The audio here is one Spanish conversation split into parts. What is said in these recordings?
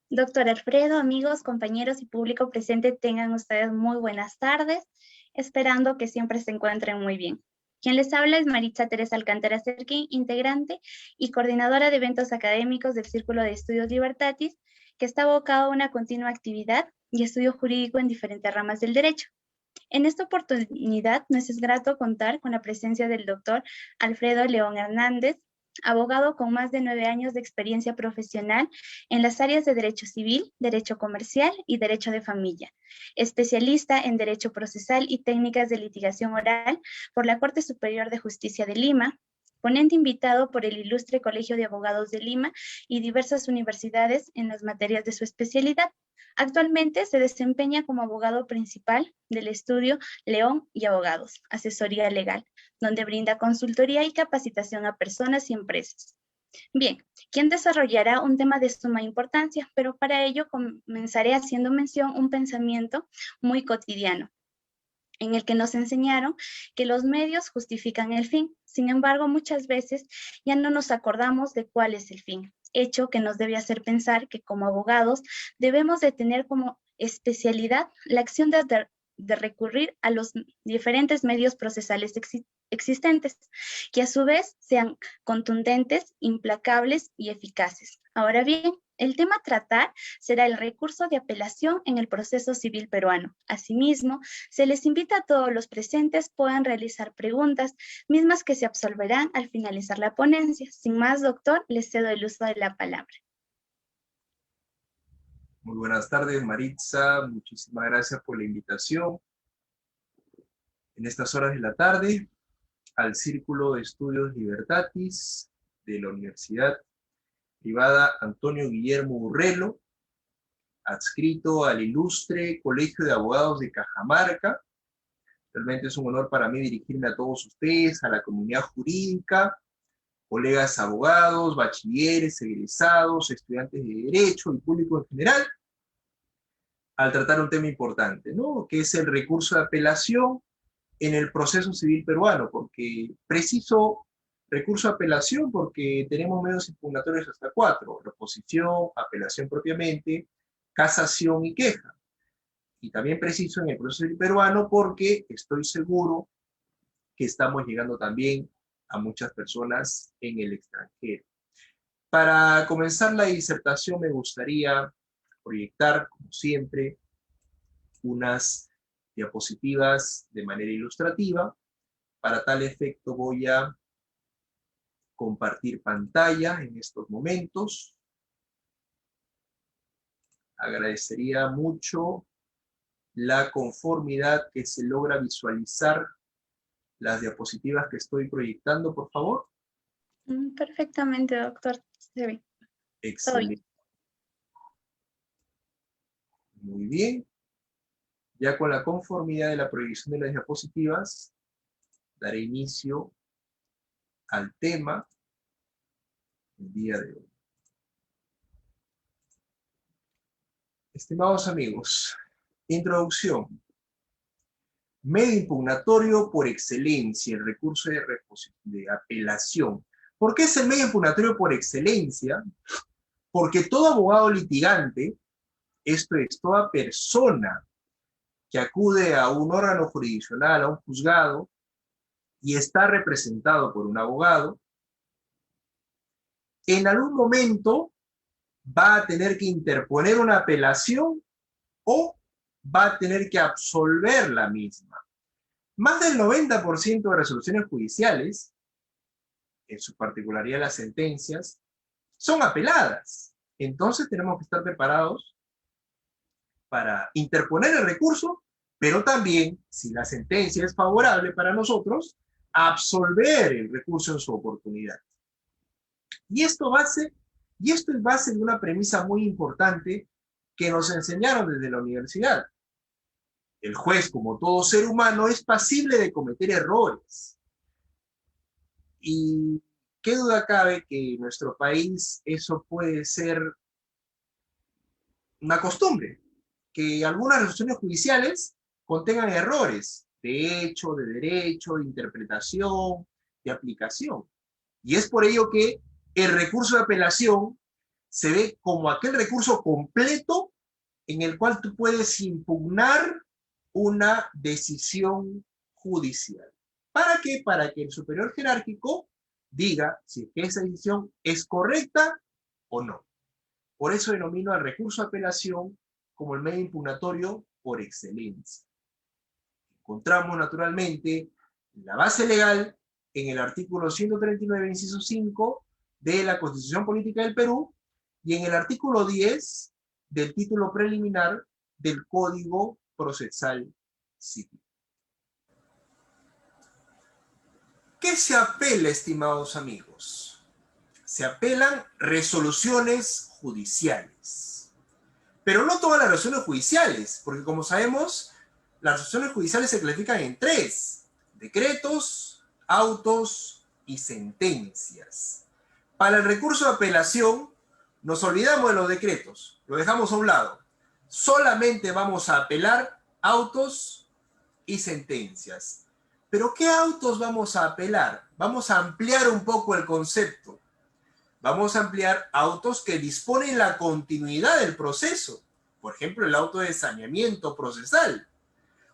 Doctor Alfredo, amigos, compañeros y público presente, tengan ustedes muy buenas tardes, esperando que siempre se encuentren muy bien. Quien les habla es Maritza Teresa Alcántara Cerquín, integrante y coordinadora de eventos académicos del Círculo de Estudios Libertatis, que está abocado a una continua actividad y estudio jurídico en diferentes ramas del derecho. En esta oportunidad nos es grato contar con la presencia del doctor Alfredo León Hernández, abogado con más de 9 años de experiencia profesional en las áreas de Derecho Civil, Derecho Comercial y Derecho de Familia, especialista en Derecho Procesal y Técnicas de Litigación Oral por la Corte Superior de Justicia de Lima, ponente invitado por el Ilustre Colegio de Abogados de Lima y diversas universidades en las materias de su especialidad. Actualmente se desempeña como abogado principal del estudio León y Abogados, asesoría legal, donde brinda consultoría y capacitación a personas y empresas. Bien, quien desarrollará un tema de suma importancia, pero para ello comenzaré haciendo mención un pensamiento muy cotidiano, en el que nos enseñaron que los medios justifican el fin. Sin embargo, muchas veces ya no nos acordamos de cuál es el fin, hecho que nos debe hacer pensar que como abogados debemos de tener como especialidad la acción de recurrir a los diferentes medios procesales existentes, que a su vez sean contundentes, implacables y eficaces. Ahora bien, el tema a tratar será el recurso de apelación en el proceso civil peruano. Asimismo, se les invita a todos los presentes puedan realizar preguntas, mismas que se absolverán al finalizar la ponencia. Sin más, doctor, les cedo el uso de la palabra. Muy buenas tardes, Maritza. Muchísimas gracias por la invitación en estas horas de la tarde al Círculo de Estudios Libertatis de la Universidad Privada Antonio Guillermo Urrelo, adscrito al Ilustre Colegio de Abogados de Cajamarca. Realmente es un honor para mí dirigirme a todos ustedes, a la comunidad jurídica, colegas abogados, bachilleres, egresados, estudiantes de Derecho y público en general, al tratar un tema importante, ¿no? Que es el recurso de apelación en el proceso civil peruano, porque preciso recurso de apelación porque tenemos medios impugnatorios hasta 4, reposición, apelación propiamente, casación y queja. Y también preciso en el proceso civil peruano porque estoy seguro que estamos llegando también a muchas personas en el extranjero. Para comenzar la disertación me gustaría proyectar, como siempre, unas diapositivas de manera ilustrativa. Para tal efecto voy a compartir pantalla en estos momentos. Agradecería mucho la conformidad que se logra visualizar las diapositivas que estoy proyectando, por favor. Perfectamente, doctor. Se ve. Excelente. Muy bien. Ya con la conformidad de la proyección de las diapositivas, daré inicio al tema del día de hoy. Estimados amigos, introducción. Medio impugnatorio por excelencia, el recurso de apelación. ¿Por qué es el medio impugnatorio por excelencia? Porque todo abogado litigante, esto es, toda persona que acude a un órgano jurisdiccional, a un juzgado, y está representado por un abogado, en algún momento va a tener que interponer una apelación o va a tener que absolver la misma. Más del 90% de resoluciones judiciales, en su particularidad las sentencias, son apeladas. Entonces tenemos que estar preparados para interponer el recurso, pero también, si la sentencia es favorable para nosotros, absolver el recurso en su oportunidad. Y esto es base de una premisa muy importante que nos enseñaron desde la universidad. El juez, como todo ser humano, es pasible de cometer errores. Y qué duda cabe que en nuestro país eso puede ser una costumbre, que algunas resoluciones judiciales contengan errores de hecho, de derecho, de interpretación, de aplicación. Y es por ello que el recurso de apelación se ve como aquel recurso completo en el cual tú puedes impugnar una decisión judicial. ¿Para qué? Para que el superior jerárquico diga si esa decisión es correcta o no. Por eso denomino al recurso de apelación como el medio impugnatorio por excelencia. Encontramos naturalmente la base legal en el artículo 139, inciso 5 de la Constitución Política del Perú y en el artículo 10 del título preliminar del Código Procesal Civil. ¿Qué se apela, estimados amigos? Se apelan resoluciones judiciales. Pero no todas las resoluciones judiciales, porque como sabemos, las resoluciones judiciales se clasifican en 3: decretos, autos y sentencias. Para el recurso de apelación, nos olvidamos de los decretos, lo dejamos a un lado. Solamente vamos a apelar autos y sentencias. ¿Pero qué autos vamos a apelar? Vamos a ampliar un poco el concepto. Vamos a ampliar autos que disponen la continuidad del proceso. Por ejemplo, el auto de saneamiento procesal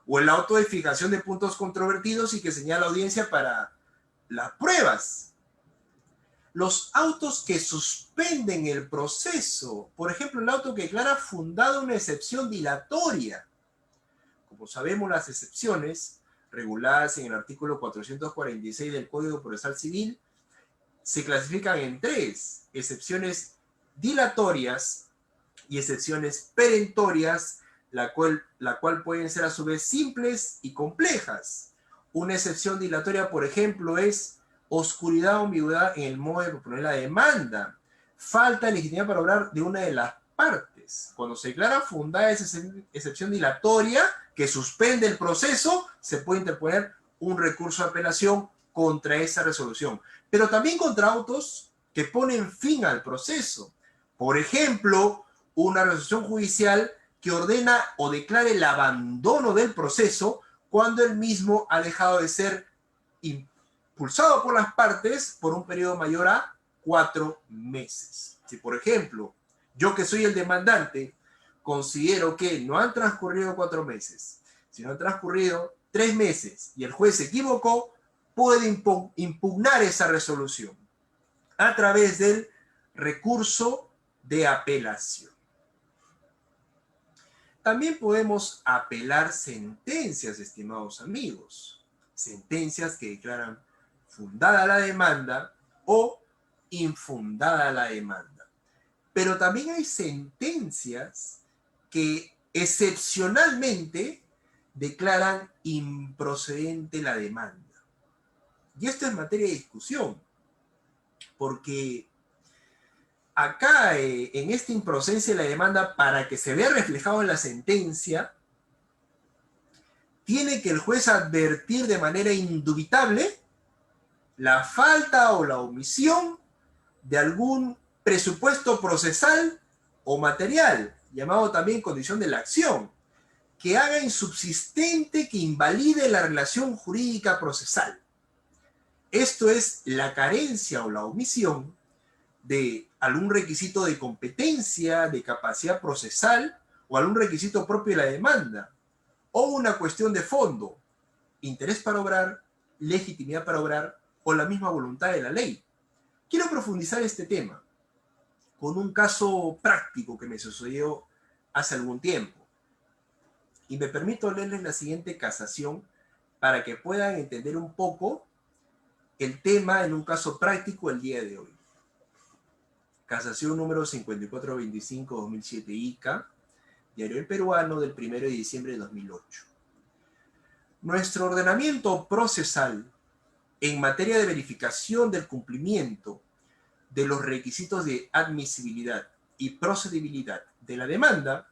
o el auto de fijación de puntos controvertidos y que señala audiencia para las pruebas. Los autos que suspenden el proceso, por ejemplo, el auto que declara fundada una excepción dilatoria. Como sabemos, las excepciones reguladas en el artículo 446 del Código Procesal Civil se clasifican en 3: excepciones dilatorias y excepciones perentorias, la cual pueden ser a su vez simples y complejas. Una excepción dilatoria, por ejemplo, es oscuridad o ambigüedad en el modo de proponer la demanda, falta de legitimidad para obrar de una de las partes. Cuando se declara fundada esa excepción dilatoria que suspende el proceso, se puede interponer un recurso de apelación contra esa resolución, pero también contra autos que ponen fin al proceso. Por ejemplo, una resolución judicial que ordena o declara el abandono del proceso cuando el mismo ha dejado de ser impulsado por las partes por un periodo mayor a 4 meses. Si, por ejemplo, yo que soy el demandante, considero que no han transcurrido 4 meses, sino han transcurrido 3 meses y el juez se equivocó, puede impugnar esa resolución a través del recurso de apelación. También podemos apelar sentencias, estimados amigos. Sentencias que declaran fundada la demanda o infundada la demanda. Pero también hay sentencias que excepcionalmente declaran improcedente la demanda. Y esto es materia de discusión, porque acá, en esta improcedencia de la demanda, para que se vea reflejado en la sentencia, tiene que el juez advertir de manera indubitable la falta o la omisión de algún presupuesto procesal o material, llamado también condición de la acción, que haga insubsistente, que invalide la relación jurídica procesal. Esto es la carencia o la omisión de algún requisito de competencia, de capacidad procesal o algún requisito propio de la demanda, o una cuestión de fondo, interés para obrar, legitimidad para obrar o la misma voluntad de la ley. Quiero profundizar este tema con un caso práctico que me sucedió hace algún tiempo. Y me permito leerles la siguiente casación para que puedan entender un poco el tema en un caso práctico el día de hoy. Casación número 5425-2007 ICA, Diario El Peruano, del 1 de diciembre de 2008. Nuestro ordenamiento procesal en materia de verificación del cumplimiento de los requisitos de admisibilidad y procedibilidad de la demanda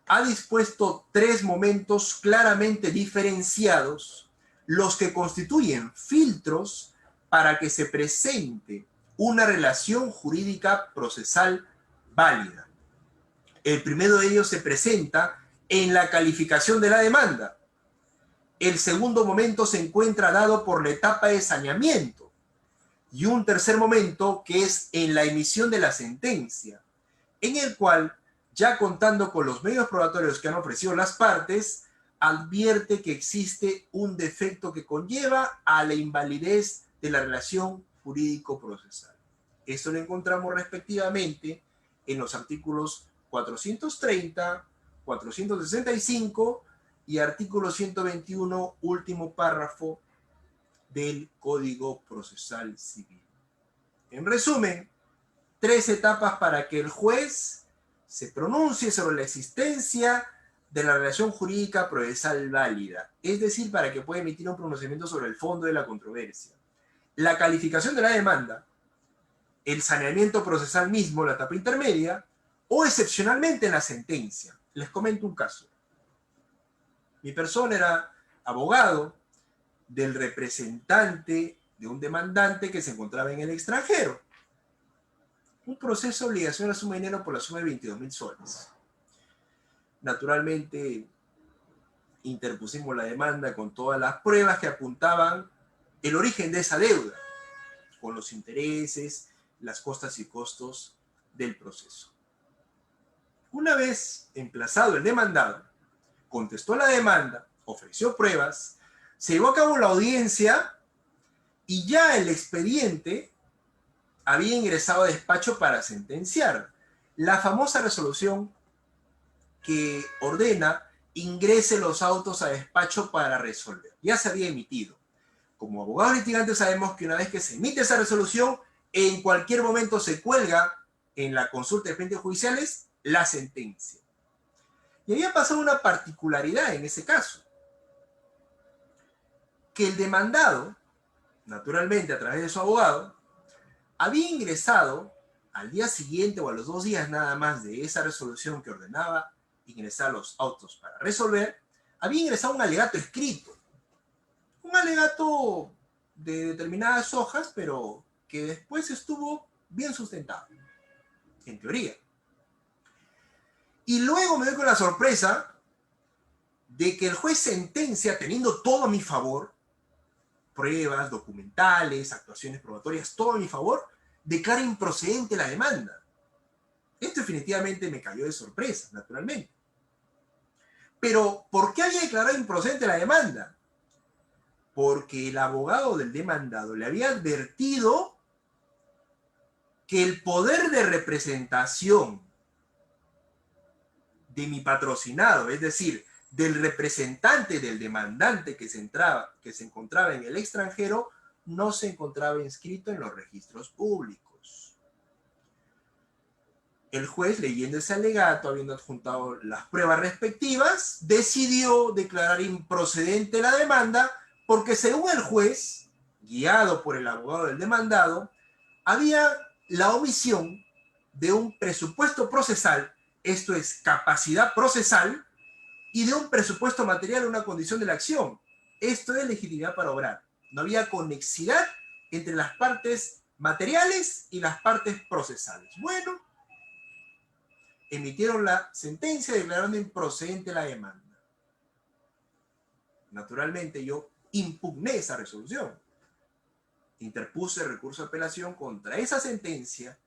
ha dispuesto 3 momentos claramente diferenciados, los que constituyen filtros para que se presente una relación jurídica procesal válida. El primero de ellos se presenta en la calificación de la demanda. El segundo momento se encuentra dado por la etapa de saneamiento. Y un tercer momento que es en la emisión de la sentencia. en el cual, ya contando con los medios probatorios que han ofrecido las partes, advierte que existe un defecto que conlleva a la invalidez de la relación jurídico-procesal. Esto lo encontramos respectivamente en los artículos 430, 465 y artículo 121, último párrafo del Código Procesal Civil. En resumen, 3 etapas para que el juez se pronuncie sobre la existencia de la relación jurídica procesal válida, es decir, para que pueda emitir un pronunciamiento sobre el fondo de la controversia. La calificación de la demanda, el saneamiento procesal mismo, la etapa intermedia, o excepcionalmente en la sentencia. Les comento un caso. Mi persona era abogado del representante de un demandante que se encontraba en el extranjero. Un proceso de obligación a suma de dinero por la suma de 22.000 soles. Naturalmente, interpusimos la demanda con todas las pruebas que apuntaban el origen de esa deuda, con los intereses, las costas y costos del proceso. Una vez emplazado el demandado, contestó la demanda, ofreció pruebas, se llevó a cabo la audiencia y ya el expediente había ingresado a despacho para sentenciar. La famosa resolución que ordena ingrese los autos a despacho para resolver. Ya se había emitido. Como abogados litigantes sabemos que una vez que se emite esa resolución, en cualquier momento se cuelga en la consulta de frentes judiciales la sentencia. Y había pasado una particularidad en ese caso, que el demandado, naturalmente a través de su abogado, había ingresado al día siguiente o a los 2 días nada más de esa resolución que ordenaba ingresar los autos para resolver, había ingresado un alegato escrito. Un alegato de determinadas hojas, pero que después estuvo bien sustentado, en teoría. Y luego me doy con la sorpresa de que el juez sentencia, teniendo todo a mi favor, pruebas, documentales, actuaciones probatorias, todo a mi favor, declara improcedente la demanda. Esto definitivamente me cayó de sorpresa, naturalmente. Pero, ¿por qué había declarado improcedente la demanda? Porque el abogado del demandado le había advertido que el poder de representación de mi patrocinado, es decir, del representante del demandante que se encontraba en el extranjero, no se encontraba inscrito en los registros públicos. El juez, leyendo ese alegato, habiendo adjuntado las pruebas respectivas, decidió declarar improcedente la demanda porque, según el juez, guiado por el abogado del demandado, había la omisión de un presupuesto procesal, esto es, capacidad procesal, y de un presupuesto material, una condición de la acción. Esto es legitimidad para obrar. No había conexidad entre las partes materiales y las partes procesales. Bueno, emitieron la sentencia declarando improcedente la demanda. Naturalmente yo impugné esa resolución. Interpuse recurso de apelación contra esa sentencia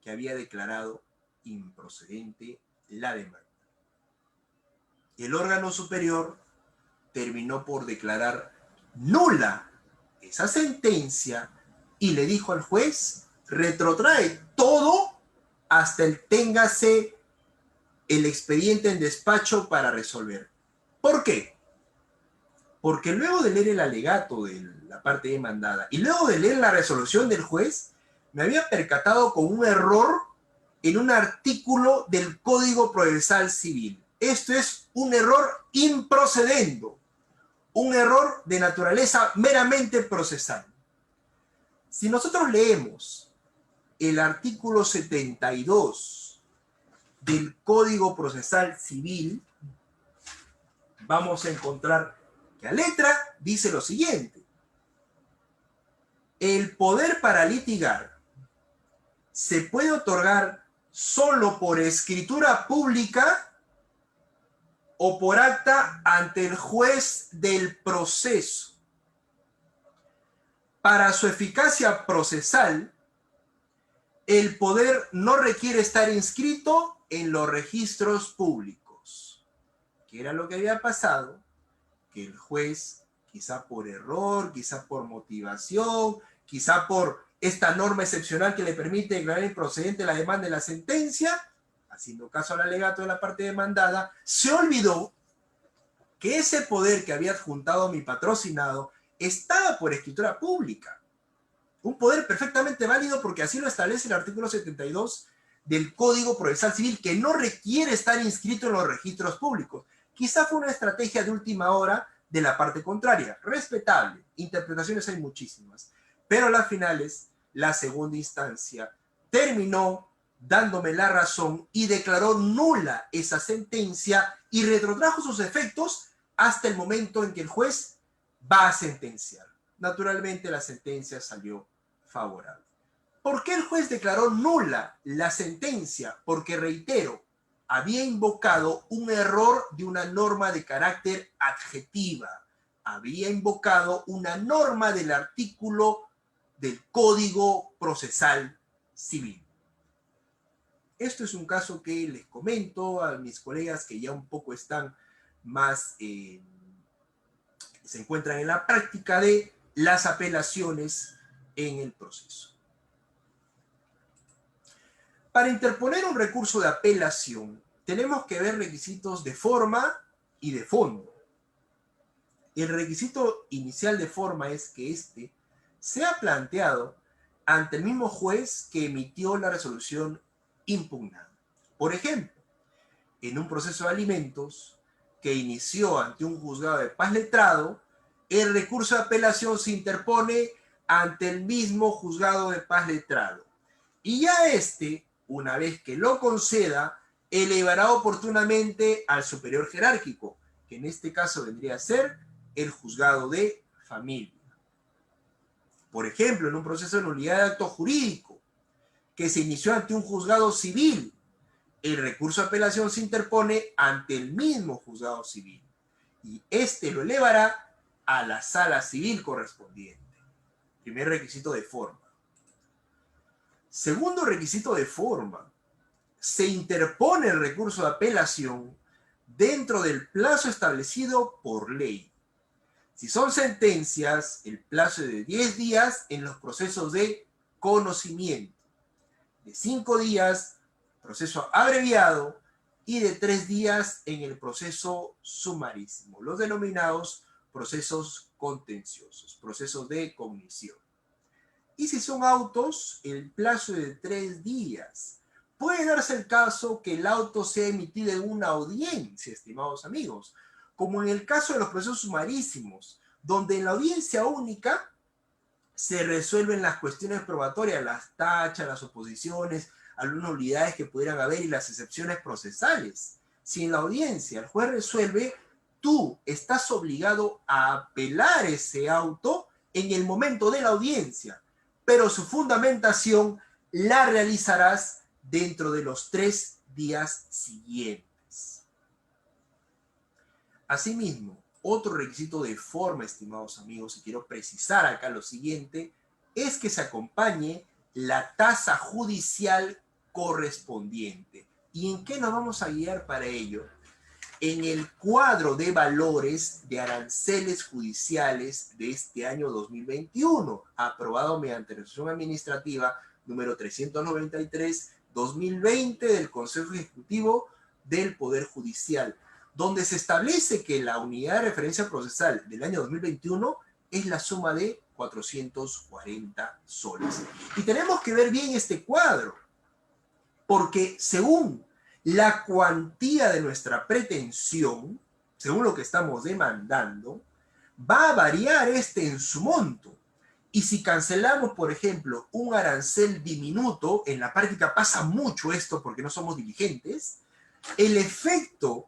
que había declarado improcedente la demanda. El órgano superior terminó por declarar nula esa sentencia y le dijo al juez: retrotrae todo hasta el téngase el expediente en despacho para resolver. ¿Por qué? Porque luego de leer el alegato de la parte demandada y luego de leer la resolución del juez, me había percatado con un error en un artículo del Código Procesal Civil. Esto es un error improcedendo, un error de naturaleza meramente procesal. Si nosotros leemos el artículo 72 del Código Procesal Civil, vamos a encontrar que a letra dice lo siguiente: el poder para litigar se puede otorgar solo por escritura pública o por acta ante el juez del proceso. Para su eficacia procesal, el poder no requiere estar inscrito en los registros públicos. ¿Qué era lo que había pasado? Que el juez, quizá por error, quizá por motivación, quizá por esta norma excepcional que le permite declarar improcedente la demanda de la sentencia, haciendo caso al alegato de la parte demandada, se olvidó que ese poder que había adjuntado mi patrocinado estaba por escritura pública. Un poder perfectamente válido porque así lo establece el artículo 72 del Código Procesal Civil, que no requiere estar inscrito en los registros públicos. Quizá fue una estrategia de última hora de la parte contraria. Respetable. Interpretaciones hay muchísimas. Pero a las finales, la segunda instancia terminó dándome la razón y declaró nula esa sentencia y retrotrajo sus efectos hasta el momento en que el juez va a sentenciar. Naturalmente la sentencia salió favorable. ¿Por qué el juez declaró nula la sentencia? Porque, reitero, había invocado un error de una norma de carácter adjetiva. Había invocado una norma del artículo del Código Procesal Civil. Esto es un caso que les comento a mis colegas que ya un poco están más, se encuentran en la práctica de las apelaciones en el proceso. Para interponer un recurso de apelación, tenemos que ver requisitos de forma y de fondo. El requisito inicial de forma es que éste sea planteado ante el mismo juez que emitió la resolución impugnada. Por ejemplo, en un proceso de alimentos que inició ante un juzgado de paz letrado, el recurso de apelación se interpone ante el mismo juzgado de paz letrado. Y ya este, una vez que lo conceda, elevará oportunamente al superior jerárquico, que en este caso vendría a ser el juzgado de familia. Por ejemplo, en un proceso de nulidad de acto jurídico que se inició ante un juzgado civil, el recurso de apelación se interpone ante el mismo juzgado civil y este lo elevará a la sala civil correspondiente. Primer requisito de forma. Segundo requisito de forma. Se interpone el recurso de apelación dentro del plazo establecido por ley. Si son sentencias, el plazo de 10 días en los procesos de conocimiento, de 5 días, proceso abreviado, y de 3 días en el proceso sumarísimo, los denominados procesos contenciosos, procesos de cognición. Y si son autos, el plazo de 3 días. Puede darse el caso que el auto sea emitido en una audiencia, estimados amigos, como en el caso de los procesos sumarísimos, donde en la audiencia única se resuelven las cuestiones probatorias, las tachas, las oposiciones, algunas nulidades que pudieran haber y las excepciones procesales. Si en la audiencia el juez resuelve, tú estás obligado a apelar ese auto en el momento de la audiencia, pero su fundamentación la realizarás dentro de los 3 días siguientes. Asimismo, otro requisito de forma, estimados amigos, y quiero precisar acá lo siguiente, es que se acompañe la tasa judicial correspondiente. ¿Y en qué nos vamos a guiar para ello? En el cuadro de valores de aranceles judiciales de este año 2021, aprobado mediante resolución administrativa número 393/2020 del Consejo Ejecutivo del Poder Judicial, donde se establece que la unidad de referencia procesal del año 2021 es la suma de 440 soles. Y tenemos que ver bien este cuadro, porque según la cuantía de nuestra pretensión, según lo que estamos demandando, va a variar en su monto. Y si cancelamos, por ejemplo, un arancel diminuto, en la práctica pasa mucho esto porque no somos diligentes, el efecto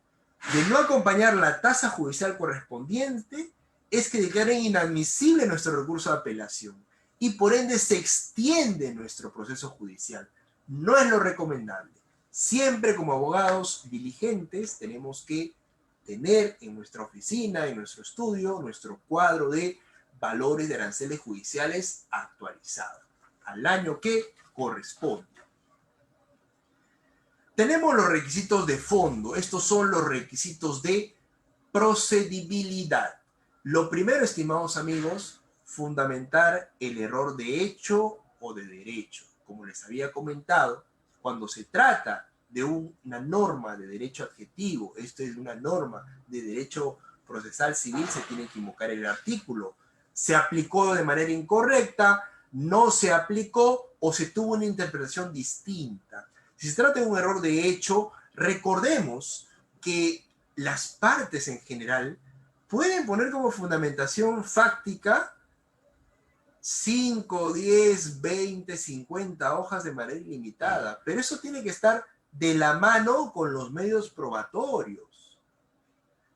de no acompañar la tasa judicial correspondiente es que declaren inadmisible nuestro recurso de apelación y por ende se extiende nuestro proceso judicial. No es lo recomendable. Siempre como abogados diligentes tenemos que tener en nuestra oficina, en nuestro estudio, nuestro cuadro de valores de aranceles judiciales actualizado al año que corresponde. Tenemos los requisitos de fondo. Estos son los requisitos de procedibilidad. Lo primero, estimados amigos, fundamentar el error de hecho o de derecho. Como les había comentado, cuando se trata de una norma de derecho adjetivo, esto es una norma de derecho procesal civil, se tiene que invocar el artículo. Se aplicó de manera incorrecta, no se aplicó o se tuvo una interpretación distinta. Si se trata de un error de hecho, recordemos que las partes en general pueden poner como fundamentación fáctica 5, 10, 20, 50 hojas de manera ilimitada, pero eso tiene que estar de la mano con los medios probatorios.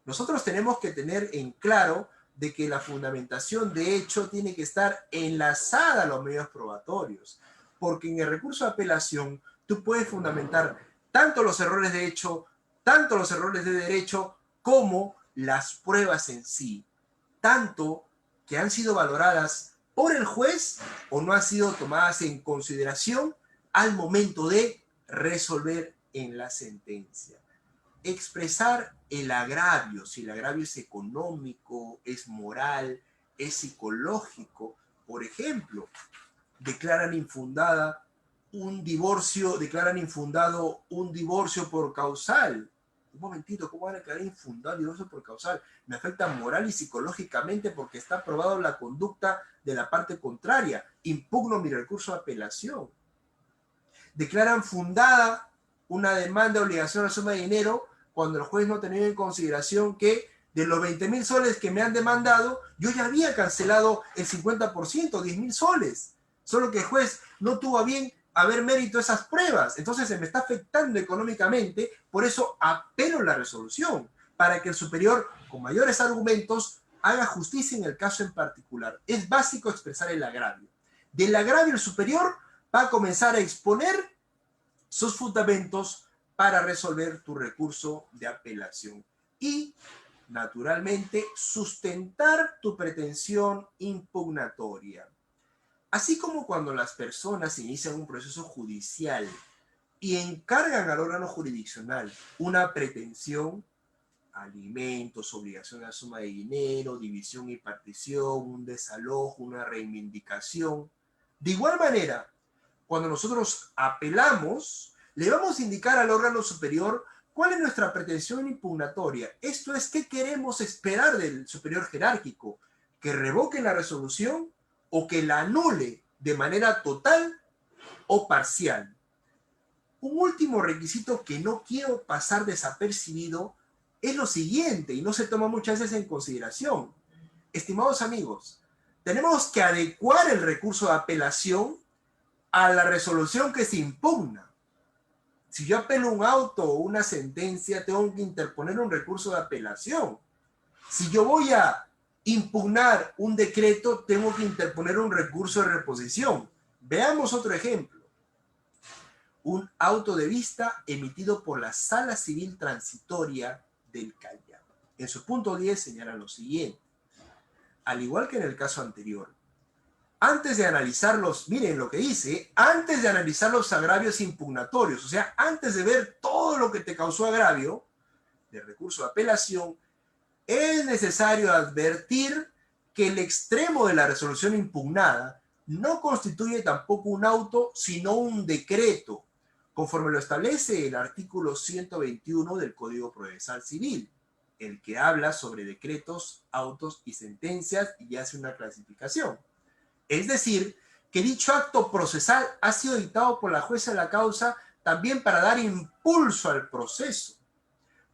Nosotros tenemos que tener en claro de que la fundamentación de hecho tiene que estar enlazada a los medios probatorios, porque en el recurso de apelación tú puedes fundamentar tanto los errores de hecho, tanto los errores de derecho, como las pruebas en sí, tanto que han sido valoradas por el juez o no han sido tomadas en consideración al momento de resolver en la sentencia. Expresar el agravio, si el agravio es económico, es moral, es psicológico. Por ejemplo, declaran infundado un divorcio por causal. Un momentito, ¿cómo van a declarar infundado el divorcio por causal? Me afecta moral y psicológicamente porque está probado la conducta de la parte contraria. Impugno mi recurso de apelación. Declaran fundada una demanda de obligación a suma de dinero cuando el juez no tenía en consideración que de los 20.000 soles que me han demandado, yo ya había cancelado el 50%, 10.000 soles. Solo que el juez no tuvo a bien haber mérito esas pruebas. Entonces se me está afectando económicamente, por eso apelo la resolución, para que el superior, con mayores argumentos, haga justicia en el caso en particular. Es básico expresar el agravio. Del agravio el superior va a comenzar a exponer sus fundamentos para resolver tu recurso de apelación y, naturalmente, sustentar tu pretensión impugnatoria. Así como cuando las personas inician un proceso judicial y encargan al órgano jurisdiccional una pretensión, alimentos, obligación de suma de dinero, división y partición, un desalojo, una reivindicación. De igual manera, cuando nosotros apelamos, le vamos a indicar al órgano superior cuál es nuestra pretensión impugnatoria. Esto es, ¿qué queremos esperar del superior jerárquico? ¿Que revoque la resolución o que la anule de manera total o parcial? Un último requisito que no quiero pasar desapercibido es lo siguiente, y no se toma muchas veces en consideración. Estimados amigos, tenemos que adecuar el recurso de apelación a la resolución que se impugna. Si yo apelo un auto o una sentencia, tengo que interponer un recurso de apelación. Si yo voy a impugnar un decreto, tengo que interponer un recurso de reposición. Veamos otro ejemplo. Un auto de vista emitido por la Sala Civil Transitoria del Callao. En su punto 10 señala lo siguiente. Al igual que en el caso anterior, antes de analizarlos, miren lo que dice, antes de analizar los agravios impugnatorios, o sea, antes de ver todo lo que te causó agravio de recurso de apelación, es necesario advertir que el extremo de la resolución impugnada no constituye tampoco un auto, sino un decreto, conforme lo establece el artículo 121 del Código Procesal Civil, el que habla sobre decretos, autos y sentencias y hace una clasificación. Es decir, que dicho acto procesal ha sido dictado por la jueza de la causa también para dar impulso al proceso.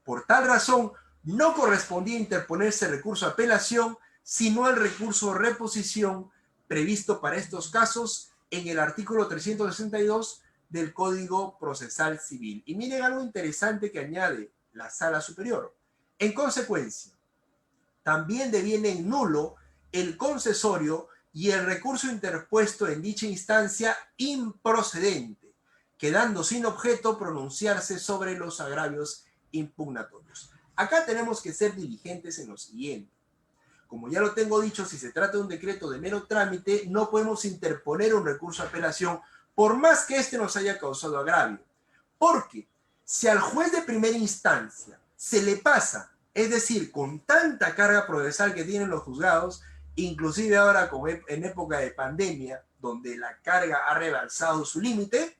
Por tal razón, no correspondía interponerse recurso de apelación, sino el recurso de reposición previsto para estos casos en el artículo 362 del Código Procesal Civil. Y miren algo interesante que añade la Sala Superior. En consecuencia, también deviene nulo el concesorio y el recurso interpuesto en dicha instancia improcedente, quedando sin objeto pronunciarse sobre los agravios impugnatorios. Acá tenemos que ser diligentes en lo siguiente. Como ya lo tengo dicho, si se trata de un decreto de mero trámite, no podemos interponer un recurso de apelación por más que este nos haya causado agravio. Porque Si al juez de primera instancia se le pasa, es decir, con tanta carga procesal que tienen los juzgados, inclusive ahora en época de pandemia, donde la carga ha rebasado su límite,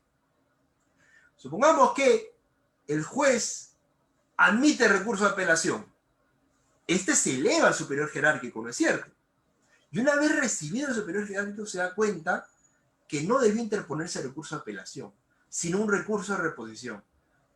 supongamos que el juez admite recurso de apelación. Este se eleva al superior jerárquico, ¿no es cierto? Y una vez recibido el superior jerárquico se da cuenta que no debió interponerse recurso de apelación, sino un recurso de reposición.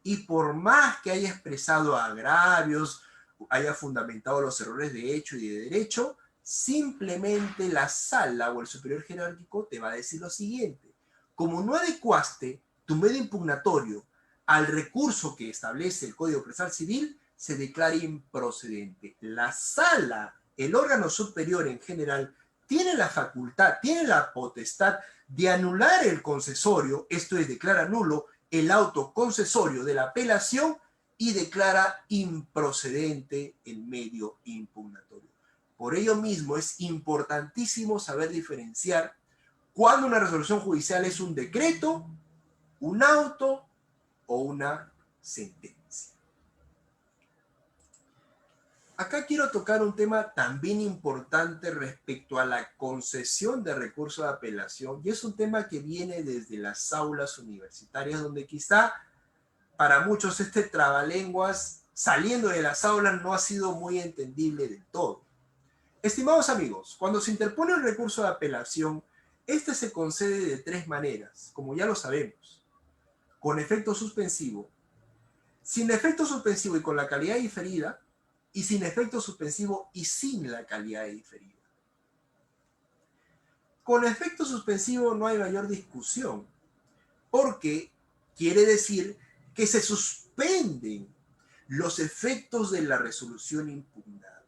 Y por más que haya expresado agravios, haya fundamentado los errores de hecho y de derecho, simplemente la sala o el superior jerárquico te va a decir lo siguiente: como no adecuaste tu medio impugnatorio al recurso que establece el Código Procesal Civil, se declara improcedente. La sala, el órgano superior en general, tiene la facultad, tiene la potestad de anular el concesorio, esto es, declara nulo el auto concesorio de la apelación y declara improcedente el medio impugnatorio. Por ello mismo es importantísimo saber diferenciar cuando una resolución judicial es un decreto, un auto o una sentencia. Acá quiero tocar un tema también importante respecto a la concesión de recursos de apelación, y es un tema que viene desde las aulas universitarias, donde quizá para muchos este trabalenguas saliendo de las aulas no ha sido muy entendible del todo. Estimados amigos, cuando se interpone un recurso de apelación, este se concede de tres maneras, como ya lo sabemos: con efecto suspensivo, sin efecto suspensivo y con la calidad diferida, y sin efecto suspensivo y sin la calidad diferida. Con efecto suspensivo no hay mayor discusión, porque quiere decir que se suspenden los efectos de la resolución impugnada.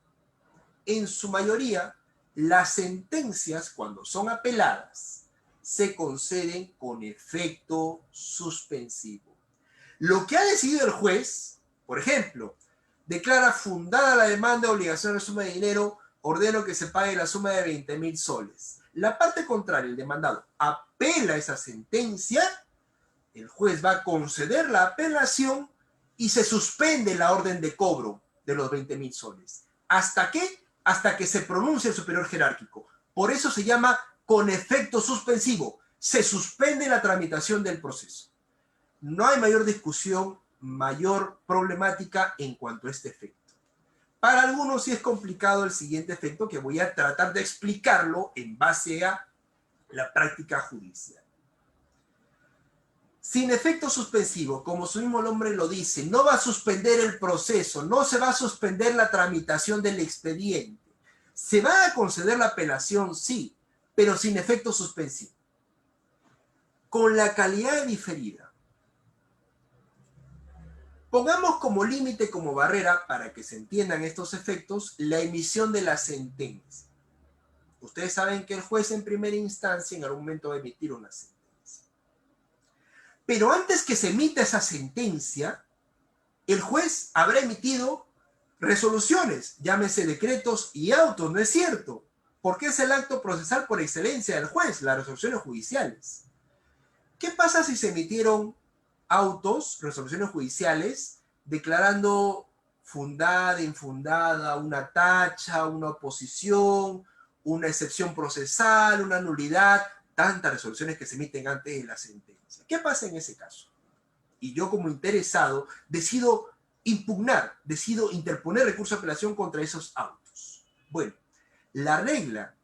En su mayoría, las sentencias, cuando son apeladas, se conceden con efecto suspensivo. Lo que ha decidido el juez, por ejemplo, declara fundada la demanda de obligación de suma de dinero, ordeno que se pague la suma de 20.000 soles. La parte contraria, el demandado, apela esa sentencia, el juez va a conceder la apelación y se suspende la orden de cobro de los 20.000 soles. ¿Hasta qué? Hasta que se pronuncie el superior jerárquico. Por eso se llama con efecto suspensivo. Se suspende la tramitación del proceso. No hay mayor discusión, mayor problemática en cuanto a este efecto. Para algunos sí es complicado el siguiente efecto, que voy a tratar de explicarlo en base a la práctica judicial. Sin efecto suspensivo, como su mismo nombre lo dice, no va a suspender el proceso, no se va a suspender la tramitación del expediente. Se va a conceder la apelación, sí, pero sin efecto suspensivo. Con la calidad diferida. Pongamos como límite, como barrera, para que se entiendan estos efectos, la emisión de la sentencia. Ustedes saben que el juez en primera instancia en algún momento va a emitir una sentencia. Pero antes que se emita esa sentencia, el juez habrá emitido resoluciones, llámese decretos y autos, ¿no es cierto? Porque es el acto procesal por excelencia del juez, las resoluciones judiciales. ¿Qué pasa si se emitieron autos, resoluciones judiciales, declarando fundada, infundada, una tacha, una oposición, una excepción procesal, una nulidad, tantas resoluciones que se emiten antes de la sentencia? ¿Qué pasa en ese caso? Y yo, como interesado, decido impugnar, decido interponer recurso de apelación contra esos autos. Bueno, la regla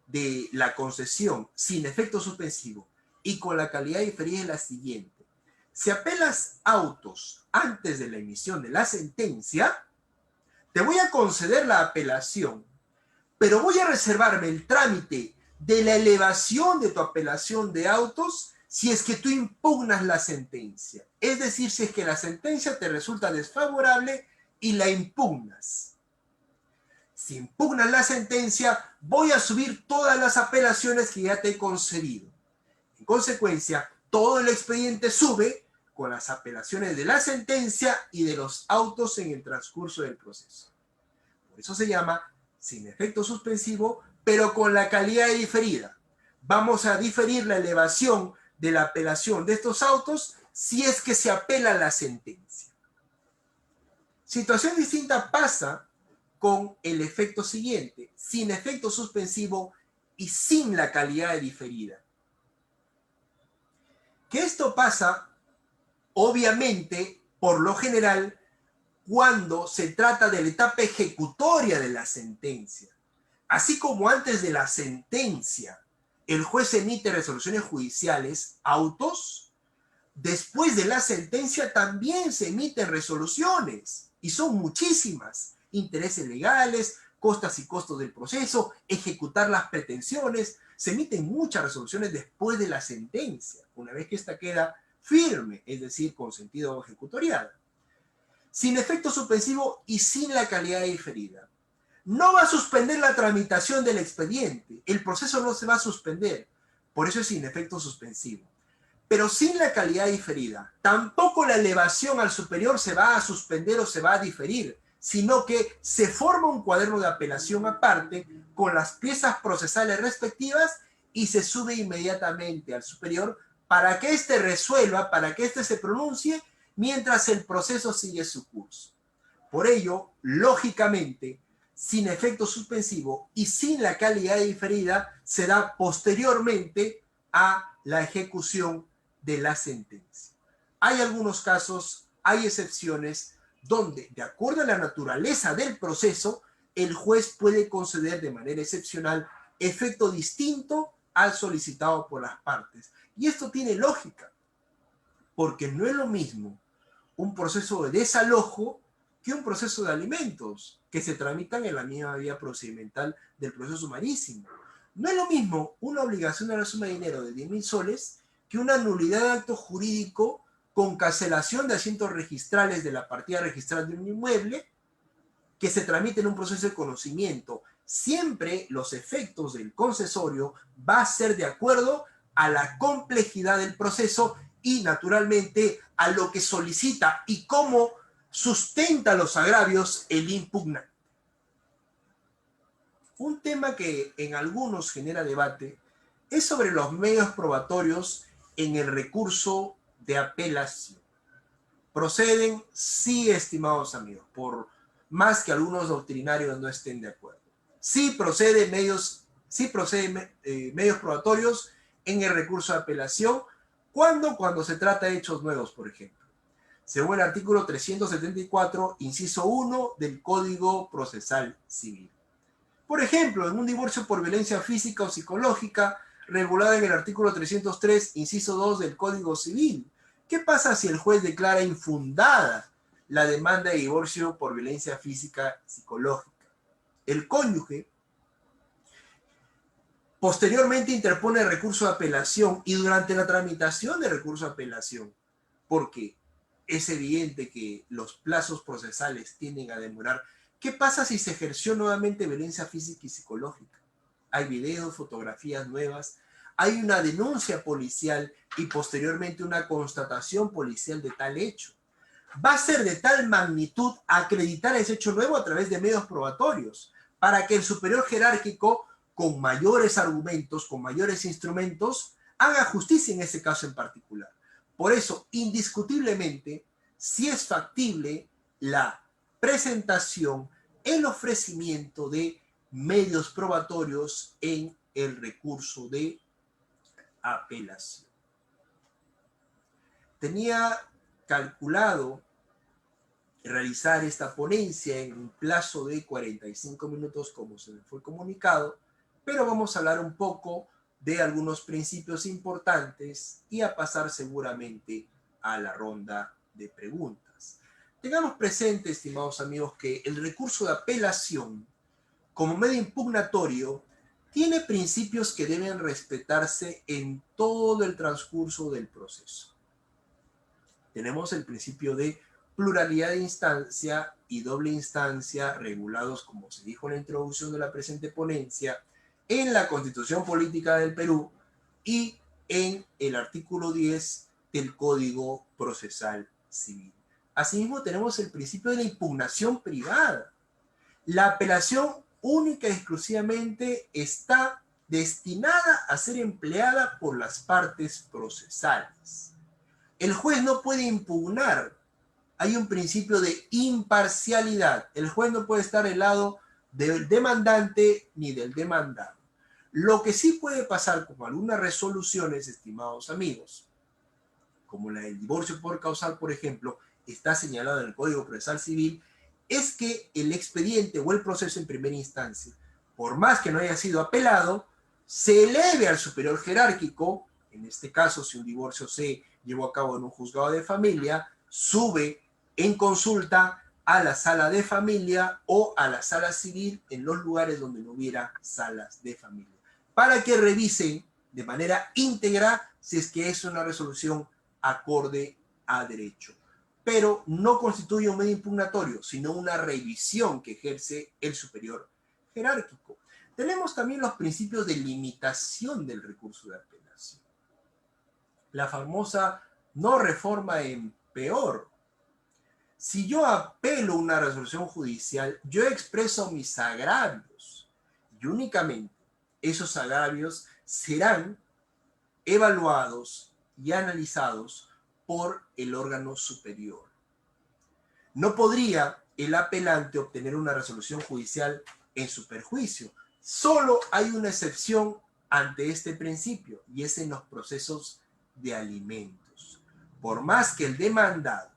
de la concesión sin efecto suspensivo y con la calidad diferida es la siguiente: si apelas autos antes de la emisión de la sentencia, te voy a conceder la apelación, pero voy a reservarme el trámite de la elevación de tu apelación de autos si es que tú impugnas la sentencia. Es decir, si es que la sentencia te resulta desfavorable y la impugnas. Si impugnas la sentencia, voy a subir todas las apelaciones que ya te he concedido. En consecuencia, todo el expediente sube con las apelaciones de la sentencia y de los autos en el transcurso del proceso. Por eso se llama sin efecto suspensivo, pero con la calidad diferida. Vamos a diferir la elevación de la apelación de estos autos si es que se apela a la sentencia. Situación distinta pasa con el efecto siguiente, sin efecto suspensivo y sin la calidad de diferida. Que esto pasa, obviamente, por lo general, cuando se trata de la etapa ejecutoria de la sentencia. Así como antes de la sentencia, el juez emite resoluciones judiciales, autos, después de la sentencia también se emiten resoluciones, y son muchísimas, intereses legales, costas y costos del proceso, ejecutar las pretensiones, se emiten muchas resoluciones después de la sentencia, una vez que esta queda firme, es decir, con sentido ejecutorial, sin efecto suspensivo y sin la calidad diferida. No va a suspender la tramitación del expediente, el proceso no se va a suspender, por eso es sin efecto suspensivo. Pero sin la calidad diferida, tampoco la elevación al superior se va a suspender o se va a diferir, sino que se forma un cuaderno de apelación aparte con las piezas procesales respectivas y se sube inmediatamente al superior para que éste resuelva, para que éste se pronuncie mientras el proceso sigue su curso. Por ello, lógicamente, sin efecto suspensivo y sin la calidad diferida, se da posteriormente a la ejecución de la sentencia. Hay algunos casos, hay excepciones, donde, de acuerdo a la naturaleza del proceso, el juez puede conceder de manera excepcional efecto distinto al solicitado por las partes. Y esto tiene lógica, porque no es lo mismo un proceso de desalojo que un proceso de alimentos que se tramitan en la misma vía procedimental del proceso sumarísimo. No es lo mismo una obligación de la suma de dinero de 10.000 soles que una nulidad de acto jurídico con cancelación de asientos registrales de la partida registral de un inmueble que se tramite en un proceso de conocimiento. Siempre los efectos del concesorio va a ser de acuerdo a la complejidad del proceso y naturalmente a lo que solicita y cómo sustenta los agravios el impugnante. Un tema que en algunos genera debate es sobre los medios probatorios en el recurso de apelación. ¿Proceden? Sí, estimados amigos, por más que algunos doctrinarios no estén de acuerdo. Sí proceden medios probatorios en el recurso de apelación. ¿Cuándo? Cuando se trata de hechos nuevos, por ejemplo. Según el artículo 374, inciso 1 del Código Procesal Civil. Por ejemplo, en un divorcio por violencia física o psicológica, regulado en el artículo 303, inciso 2 del Código Civil. ¿Qué pasa si el juez declara infundada la demanda de divorcio por violencia física y psicológica? El cónyuge posteriormente interpone recurso de apelación y durante la tramitación de recurso de apelación, porque es evidente que los plazos procesales tienden a demorar. ¿Qué pasa si se ejerció nuevamente violencia física y psicológica? Hay videos, fotografías nuevas, hay una denuncia policial y posteriormente una constatación policial de tal hecho. Va a ser de tal magnitud acreditar ese hecho nuevo a través de medios probatorios para que el superior jerárquico, con mayores argumentos, con mayores instrumentos, haga justicia en ese caso en particular. Por eso, indiscutiblemente, sí es factible la presentación, el ofrecimiento de medios probatorios en el recurso de apelación. Tenía calculado realizar esta ponencia en un plazo de 45 minutos, como se me fue comunicado, pero vamos a hablar un poco de algunos principios importantes y a pasar seguramente a la ronda de preguntas. Tengamos presente, estimados amigos, que el recurso de apelación, como medio impugnatorio, tiene principios que deben respetarse en todo el transcurso del proceso. Tenemos el principio de pluralidad de instancia y doble instancia regulados, como se dijo en la introducción de la presente ponencia, en la Constitución Política del Perú y en el artículo 10 del Código Procesal Civil. Asimismo, tenemos el principio de la impugnación privada. La apelación única y exclusivamente está destinada a ser empleada por las partes procesales. El juez no puede impugnar. Hay un principio de imparcialidad. El juez no puede estar del lado del demandante ni del demandado. Lo que sí puede pasar con algunas resoluciones, estimados amigos, como la del divorcio por causal, por ejemplo, está señalado en el Código Procesal Civil, es que el expediente o el proceso en primera instancia, por más que no haya sido apelado, se eleve al superior jerárquico. En este caso, si un divorcio se llevó a cabo en un juzgado de familia, sube en consulta a la sala de familia o a la sala civil en los lugares donde no hubiera salas de familia, para que revisen de manera íntegra si es que es una resolución acorde a derecho. Pero no constituye un medio impugnatorio, sino una revisión que ejerce el superior jerárquico. Tenemos también los principios de limitación del recurso de apelación. La famosa no reforma en peor. Si yo apelo una resolución judicial, yo expreso mis agravios y únicamente esos agravios serán evaluados y analizados por el órgano superior. No podría el apelante obtener una resolución judicial en su perjuicio. Solo hay una excepción ante este principio y es en los procesos de alimentos. Por más que el demandado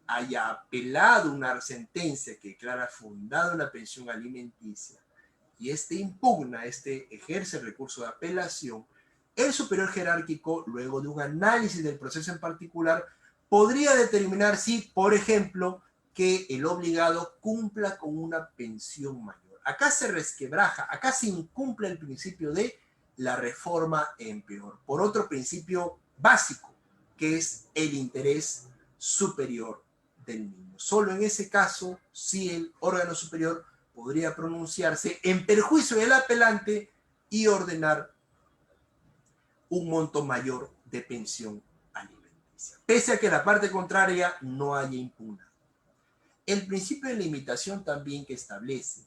haya apelado una sentencia que declara fundada una pensión alimenticia y impugna, ejerce el recurso de apelación, el superior jerárquico, luego de un análisis del proceso en particular, podría determinar si, por ejemplo, que el obligado cumpla con una pensión mayor. Acá se resquebraja, acá se incumple el principio de la reforma en peor, por otro principio básico, que es el interés superior del niño. Solo en ese caso, sí, el órgano superior podría pronunciarse en perjuicio del apelante y ordenar un monto mayor de pensión alimenticia, pese a que la parte contraria no haya impugnado. El principio de limitación también, que establece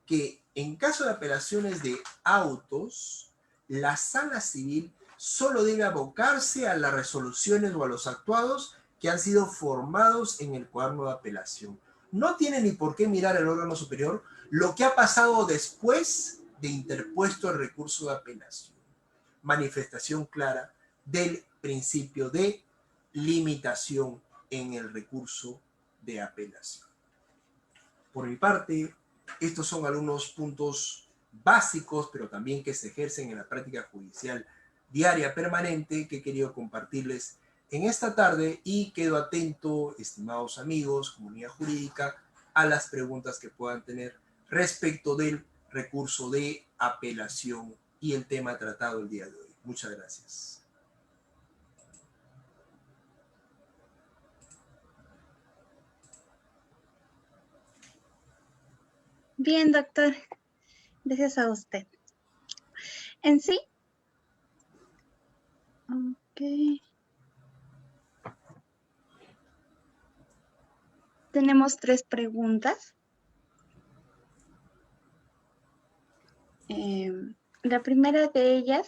que en caso de apelaciones de autos, la sala civil solo debe abocarse a las resoluciones o a los actuados que han sido formados en el cuaderno de apelación. No tiene ni por qué mirar el órgano superior lo que ha pasado después de interpuesto el recurso de apelación. Manifestación clara del principio de limitación en el recurso de apelación. Por mi parte, estos son algunos puntos básicos, pero también que se ejercen en la práctica judicial diaria permanente, que he querido compartirles en esta tarde, y quedo atento, estimados amigos, comunidad jurídica, a las preguntas que puedan tener respecto del recurso de apelación y el tema tratado el día de hoy. Muchas gracias. Bien, doctor. Gracias a usted. En sí. Ok. Tenemos 3 preguntas. La primera de ellas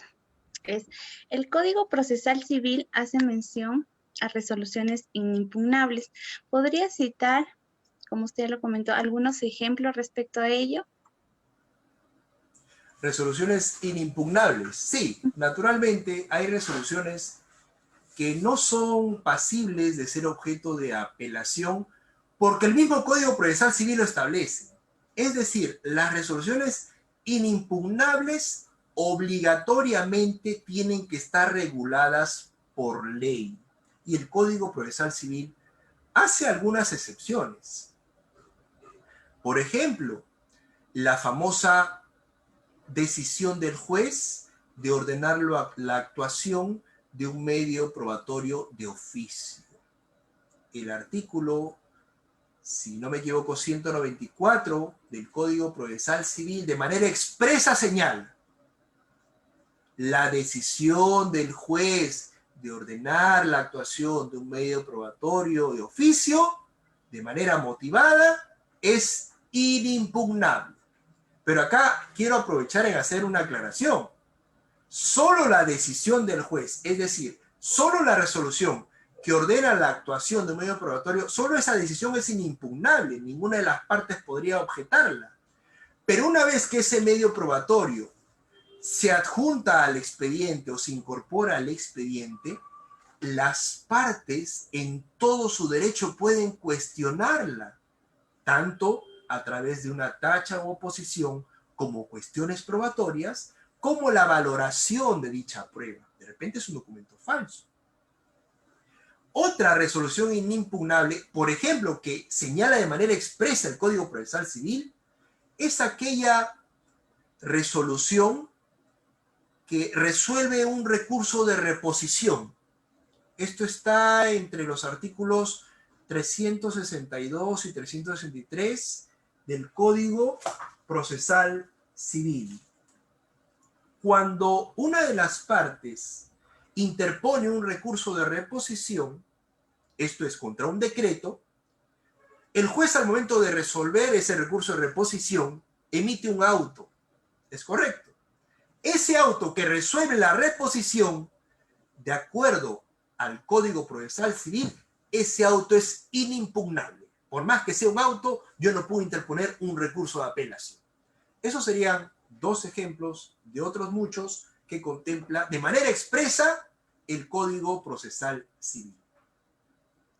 es: el Código Procesal Civil hace mención a resoluciones inimpugnables. ¿Podría citar, como usted lo comentó, algunos ejemplos respecto a ello? Resoluciones inimpugnables. Sí, naturalmente hay resoluciones que no son pasibles de ser objeto de apelación porque el mismo Código Procesal Civil lo establece. Es decir, las resoluciones inimpugnables obligatoriamente tienen que estar reguladas por ley. Y el Código Procesal Civil hace algunas excepciones. Por ejemplo, la famosa decisión del juez de ordenar la actuación de un medio probatorio de oficio. El artículo, si no me equivoco, 194 del Código Procesal Civil, de manera expresa señala: la decisión del juez de ordenar la actuación de un medio probatorio de oficio de manera motivada es inimpugnable. Pero acá quiero aprovechar en hacer una aclaración. Solo la decisión del juez, es decir, solo la resolución que ordena la actuación de un medio probatorio, solo esa decisión es inimpugnable, ninguna de las partes podría objetarla. Pero una vez que ese medio probatorio se adjunta al expediente o se incorpora al expediente, las partes en todo su derecho pueden cuestionarla, tanto a través de una tacha u oposición como cuestiones probatorias, como la valoración de dicha prueba. De repente es un documento falso. Otra resolución inimpugnable, por ejemplo, que señala de manera expresa el Código Procesal Civil, es aquella resolución que resuelve un recurso de reposición. Esto está entre los artículos 362 y 363 del Código Procesal Civil. Cuando una de las partes interpone un recurso de reposición, esto es contra un decreto, el juez al momento de resolver ese recurso de reposición emite un auto. ¿Es correcto? Ese auto que resuelve la reposición, de acuerdo al Código Procesal Civil, ese auto es inimpugnable. Por más que sea un auto, yo no puedo interponer un recurso de apelación. Esos serían dos ejemplos de otros muchos que contempla de manera expresa el Código Procesal Civil.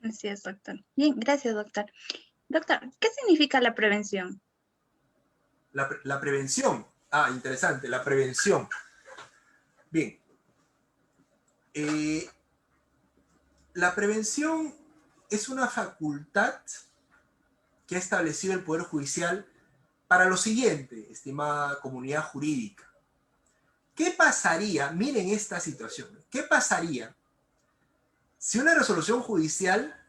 Así es, doctor. Bien, gracias, doctor. Doctor, ¿qué significa la prevención? La prevención. Ah, interesante, la prevención. Bien. La prevención es una facultad que ha establecido el Poder Judicial para lo siguiente, estimada comunidad jurídica. ¿Qué pasaría? Miren esta situación. ¿Qué pasaría si una resolución judicial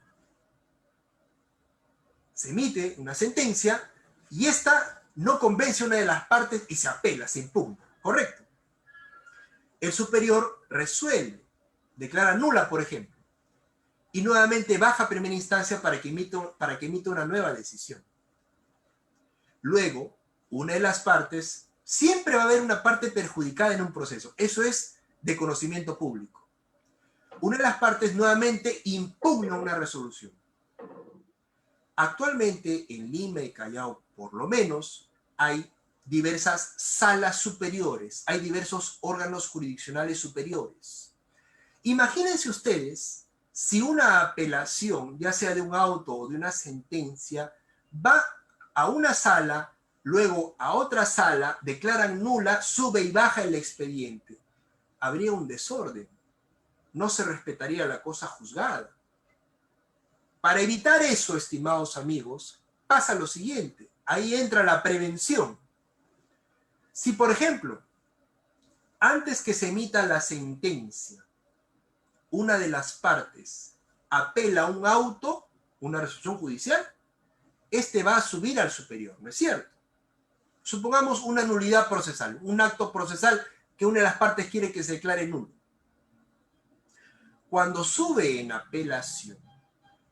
se emite una sentencia y esta no convence a una de las partes y se apela, se impugna? ¿Correcto? El superior resuelve, declara nula, por ejemplo, y nuevamente baja a primera instancia para que emita una nueva decisión. Luego, una de las partes, siempre va a haber una parte perjudicada en un proceso. Eso es de conocimiento público. Una de las partes nuevamente impugna una resolución. Actualmente en Lima y Callao, por lo menos, hay diversas salas superiores, hay diversos órganos jurisdiccionales superiores. Imagínense ustedes si una apelación, ya sea de un auto o de una sentencia, va a una sala, luego a otra sala, declaran nula, sube y baja el expediente. Habría un desorden. No se respetaría la cosa juzgada. Para evitar eso, estimados amigos, pasa lo siguiente. Ahí entra la prevención. Si, por ejemplo, antes que se emita la sentencia, una de las partes apela un auto, una resolución judicial, este va a subir al superior, ¿no es cierto? Supongamos una nulidad procesal, un acto procesal que una de las partes quiere que se declare nulo. Cuando sube en apelación,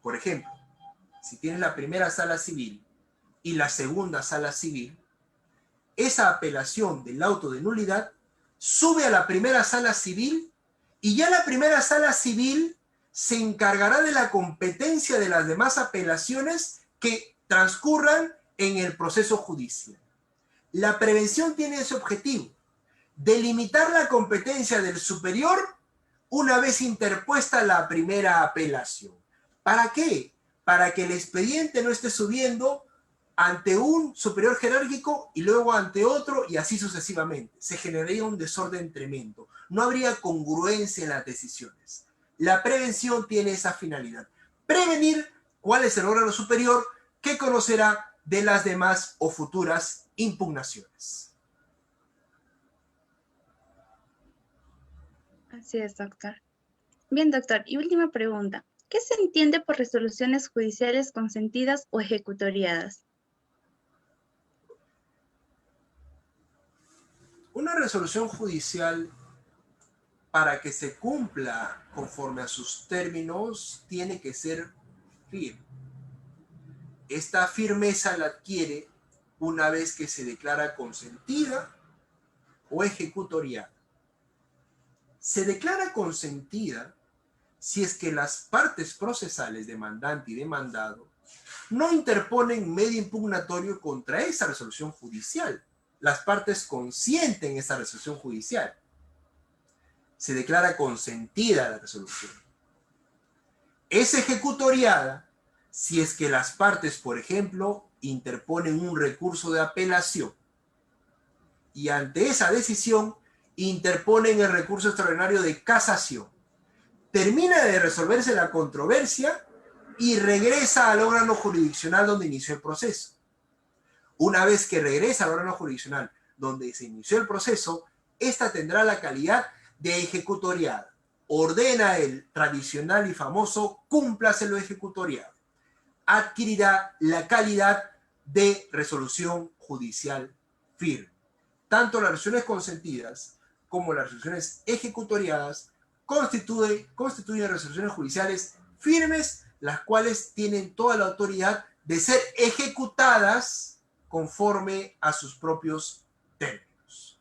por ejemplo, si tienes la primera sala civil y la segunda sala civil, esa apelación del auto de nulidad sube a la primera sala civil y ya la primera sala civil se encargará de la competencia de las demás apelaciones que transcurran en el proceso judicial. La prevención tiene ese objetivo, delimitar la competencia del superior una vez interpuesta la primera apelación. ¿Para qué? Para que el expediente no esté subiendo ante un superior jerárquico y luego ante otro y así sucesivamente. Se generaría un desorden tremendo. No habría congruencia en las decisiones. La prevención tiene esa finalidad. Prevenir cuál es el órgano superior que conocerá de las demás o futuras impugnaciones. Así es, doctor. Bien, doctor. Y última pregunta. ¿Qué se entiende por resoluciones judiciales consentidas o ejecutoriadas? Una resolución judicial, para que se cumpla conforme a sus términos, tiene que ser firme. Esta firmeza la adquiere una vez que se declara consentida o ejecutoriada. Se declara consentida si es que las partes procesales, demandante y demandado, no interponen medio impugnatorio contra esa resolución judicial. Las partes consienten esa resolución judicial. Se declara consentida la resolución. Es ejecutoriada si es que las partes, por ejemplo, interponen un recurso de apelación y ante esa decisión interponen el recurso extraordinario de casación. Termina de resolverse la controversia y regresa al órgano jurisdiccional donde inició el proceso. Una vez que regresa al órgano jurisdiccional donde se inició el proceso, esta tendrá la calidad de ejecutoriada. Ordena el tradicional y famoso cúmplase lo ejecutoriado. Adquirirá la calidad de resolución judicial firme. Tanto las resoluciones consentidas como las resoluciones ejecutoriadas constituyen resoluciones judiciales firmes, las cuales tienen toda la autoridad de ser ejecutadas conforme a sus propios términos.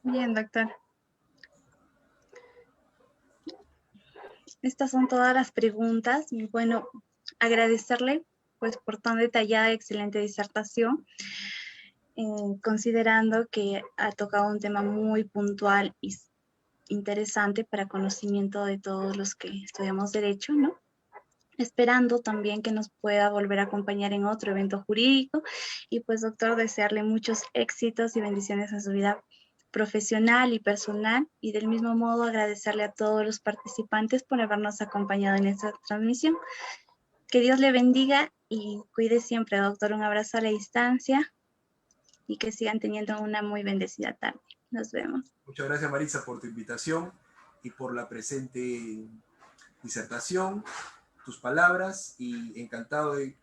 Bien, doctor. Estas son todas las preguntas. Y bueno, agradecerle pues por tan detallada y excelente disertación, considerando que ha tocado un tema muy puntual y interesante para conocimiento de todos los que estudiamos Derecho, ¿no? Esperando también que nos pueda volver a acompañar en otro evento jurídico. Y pues, doctor, desearle muchos éxitos y bendiciones en su vida profesional y personal, y del mismo modo agradecerle a todos los participantes por habernos acompañado en esta transmisión. Que Dios le bendiga y cuide siempre, doctor. Un abrazo a la distancia y que sigan teniendo una muy bendecida tarde. Nos vemos. Muchas gracias, Maritza, por tu invitación y por la presente disertación, tus palabras, y encantado de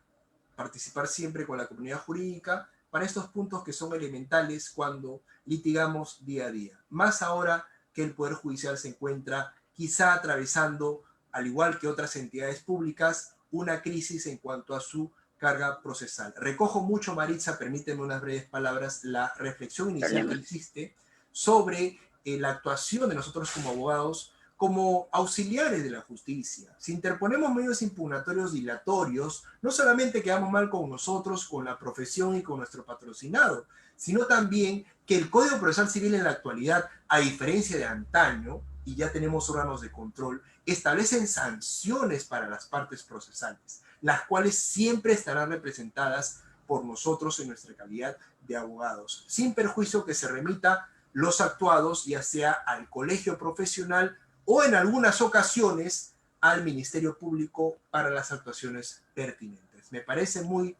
participar siempre con la comunidad jurídica para estos puntos que son elementales cuando litigamos día a día. Más ahora que el Poder Judicial se encuentra quizá atravesando, al igual que otras entidades públicas, una crisis en cuanto a su carga procesal. Recojo mucho, Maritza, permíteme unas breves palabras, la reflexión inicial que hiciste sobre la actuación de nosotros como abogados como auxiliares de la justicia. Si interponemos medios impugnatorios dilatorios, no solamente quedamos mal con nosotros, con la profesión y con nuestro patrocinado, sino también que el Código Procesal Civil en la actualidad, a diferencia de antaño, y ya tenemos órganos de control, establecen sanciones para las partes procesales, las cuales siempre estarán representadas por nosotros en nuestra calidad de abogados, sin perjuicio que se remita los actuados, ya sea al colegio profesional o en algunas ocasiones al Ministerio Público para las actuaciones pertinentes. Me parece muy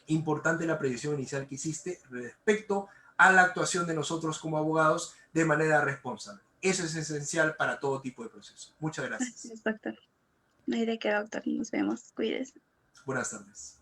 importante la previsión inicial que hiciste respecto a la actuación de nosotros como abogados de manera responsable. Eso es esencial para todo tipo de proceso. Muchas gracias. Gracias, doctor. No hay de qué, doctor. Nos vemos. Cuídese. Buenas tardes.